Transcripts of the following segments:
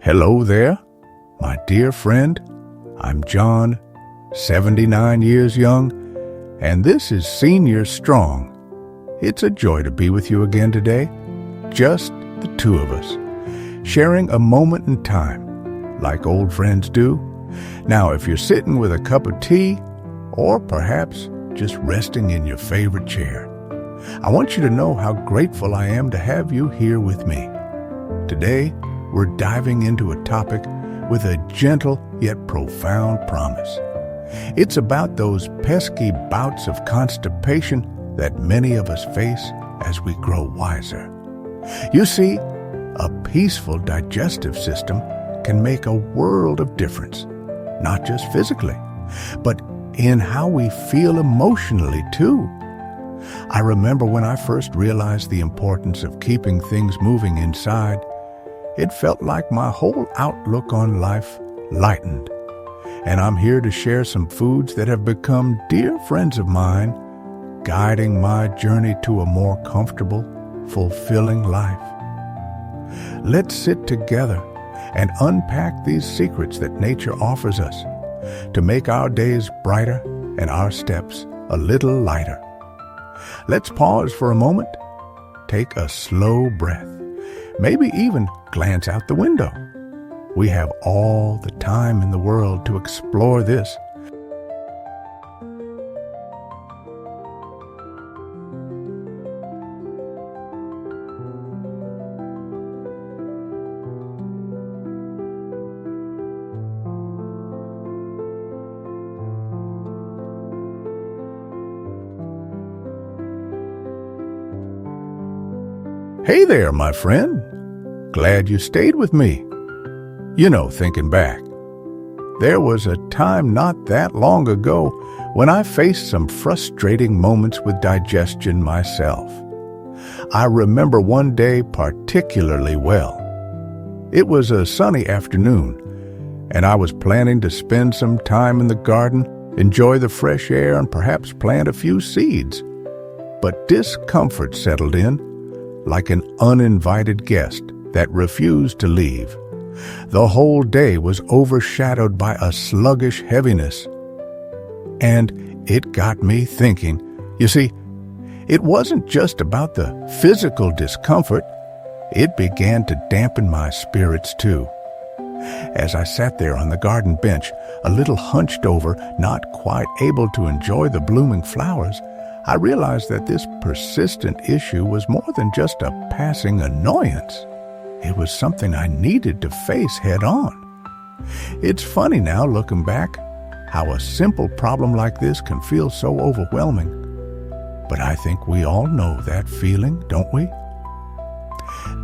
Hello there, my dear friend. I'm John, 79 years young, and this is Senior Strong. It's a joy to be with you again today, just the two of us, sharing a moment in time, like old friends do. Now, if you're sitting with a cup of tea, or perhaps just resting in your favorite chair, I want you to know how grateful I am to have you here with me. Today, we're diving into a topic with a gentle yet profound promise. It's about those pesky bouts of constipation that many of us face as we grow wiser. You see, a peaceful digestive system can make a world of difference, not just physically, but in how we feel emotionally too. I remember when I first realized the importance of keeping things moving inside, it felt like my whole outlook on life lightened. And I'm here to share some foods that have become dear friends of mine, guiding my journey to a more comfortable, fulfilling life. Let's sit together and unpack these secrets that nature offers us to make our days brighter and our steps a little lighter. Let's pause for a moment, take a slow breath, maybe even glance out the window. We have all the time in the world to explore this. Hey there, my friend. Glad you stayed with me. You know, thinking back, there was a time not that long ago when I faced some frustrating moments with digestion myself. I remember one day particularly well. It was a sunny afternoon, and I was planning to spend some time in the garden, enjoy the fresh air, and perhaps plant a few seeds. But discomfort settled in, like an uninvited guest that refused to leave. The whole day was overshadowed by a sluggish heaviness. And it got me thinking. You see, it wasn't just about the physical discomfort. It began to dampen my spirits too. As I sat there on the garden bench, a little hunched over, not quite able to enjoy the blooming flowers, I realized that this persistent issue was more than just a passing annoyance. It was something I needed to face head on. It's funny now, looking back, how a simple problem like this can feel so overwhelming. But I think we all know that feeling, don't we?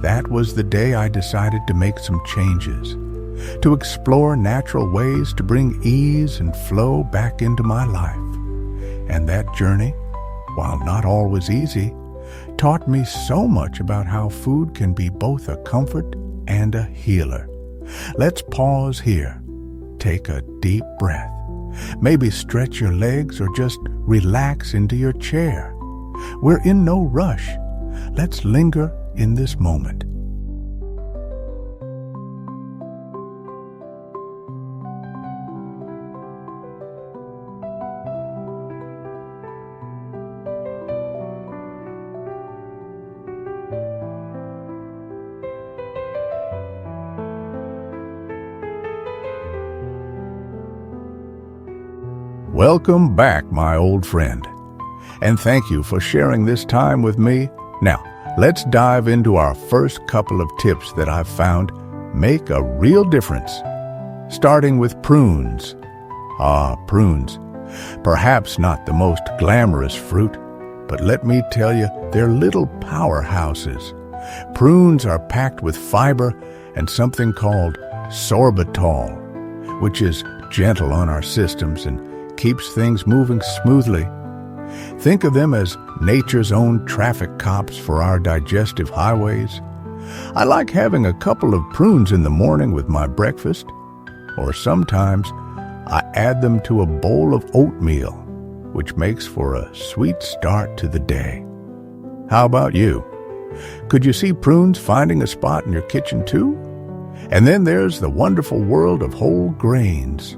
That was the day I decided to make some changes, to explore natural ways to bring ease and flow back into my life. And that journey, while not always easy, taught me so much about how food can be both a comfort and a healer. Let's pause here. Take a deep breath. Maybe stretch your legs or just relax into your chair. We're in no rush. Let's linger in this moment. Welcome back, my old friend. And thank you for sharing this time with me. Now, let's dive into our first couple of tips that I've found make a real difference. Starting with prunes. Prunes. Perhaps not the most glamorous fruit, but let me tell you, they're little powerhouses. Prunes are packed with fiber and something called sorbitol, which is gentle on our systems and keeps things moving smoothly. Think of them as nature's own traffic cops for our digestive highways. I like having a couple of prunes in the morning with my breakfast, or sometimes I add them to a bowl of oatmeal, which makes for a sweet start to the day. How about you? Could you see prunes finding a spot in your kitchen too? And then there's the wonderful world of whole grains,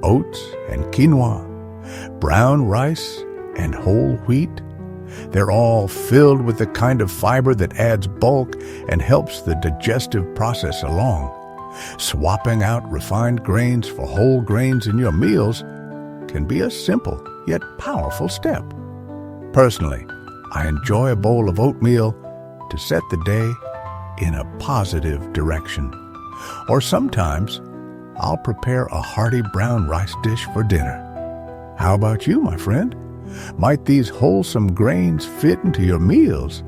oats and quinoa, brown rice and whole wheat. They're all filled with the kind of fiber that adds bulk and helps the digestive process along. Swapping out refined grains for whole grains in your meals can be a simple yet powerful step. Personally, I enjoy a bowl of oatmeal to set the day in a positive direction. Or sometimes, I'll prepare a hearty brown rice dish for dinner. How about you, my friend? Might these wholesome grains fit into your meals?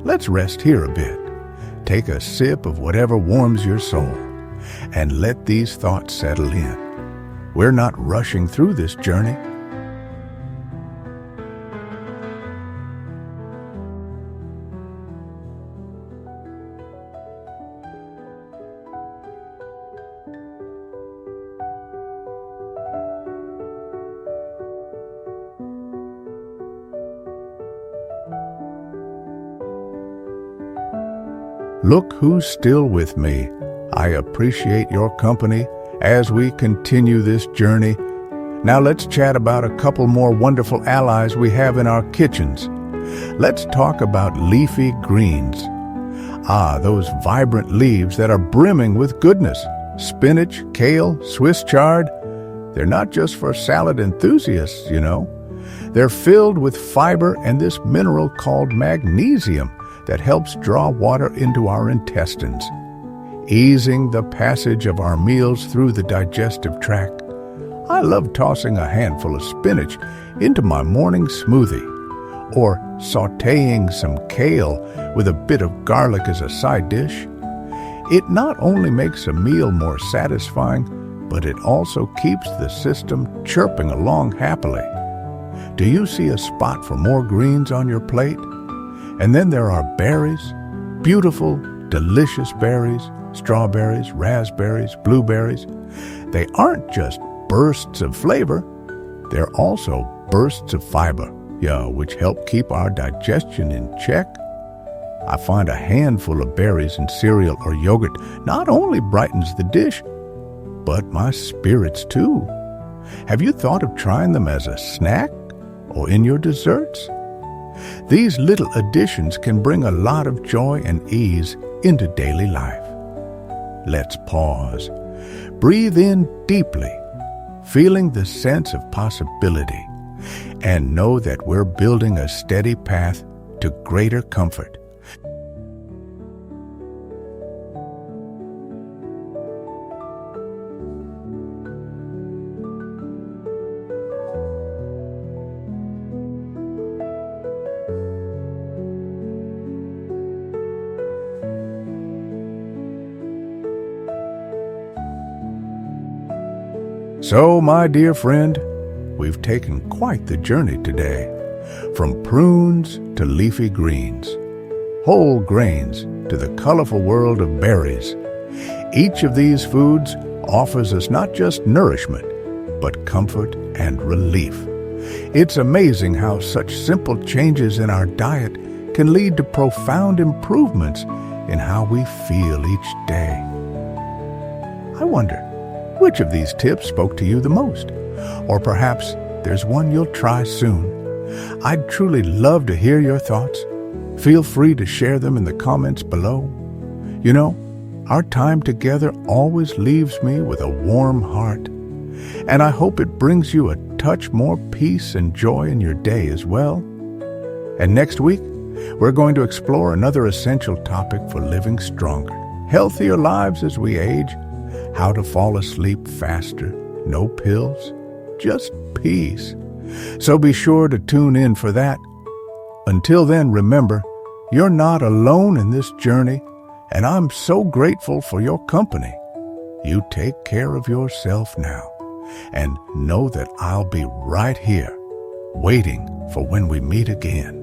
Let's rest here a bit. Take a sip of whatever warms your soul, and let these thoughts settle in. We're not rushing through this journey. Look who's still with me. I appreciate your company as we continue this journey. Now let's chat about a couple more wonderful allies we have in our kitchens. Let's talk about leafy greens. Those vibrant leaves that are brimming with goodness. Spinach, kale, Swiss chard. They're not just for salad enthusiasts, you know. They're filled with fiber and this mineral called magnesium that helps draw water into our intestines, easing the passage of our meals through the digestive tract. I love tossing a handful of spinach into my morning smoothie, or sautéing some kale with a bit of garlic as a side dish. It not only makes a meal more satisfying, but it also keeps the system chirping along happily. Do you see a spot for more greens on your plate? And then there are berries, beautiful, delicious berries, strawberries, raspberries, blueberries. They aren't just bursts of flavor, they're also bursts of fiber, which help keep our digestion in check. I find a handful of berries in cereal or yogurt not only brightens the dish, but my spirits too. Have you thought of trying them as a snack or in your desserts? These little additions can bring a lot of joy and ease into daily life. Let's pause. Breathe in deeply, feeling the sense of possibility, and know that we're building a steady path to greater comfort. So, my dear friend, we've taken quite the journey today, from prunes to leafy greens, whole grains to the colorful world of berries. Each of these foods offers us not just nourishment, but comfort and relief. It's amazing how such simple changes in our diet can lead to profound improvements in how we feel each day. I wonder, which of these tips spoke to you the most? Or perhaps there's one you'll try soon. I'd truly love to hear your thoughts. Feel free to share them in the comments below. You know, our time together always leaves me with a warm heart, and I hope it brings you a touch more peace and joy in your day as well. And next week, we're going to explore another essential topic for living stronger, healthier lives as we age. How to fall asleep faster, no pills, just peace. So be sure to tune in for that. Until then, remember, you're not alone in this journey, and I'm so grateful for your company. You take care of yourself now, and know that I'll be right here, waiting for when we meet again.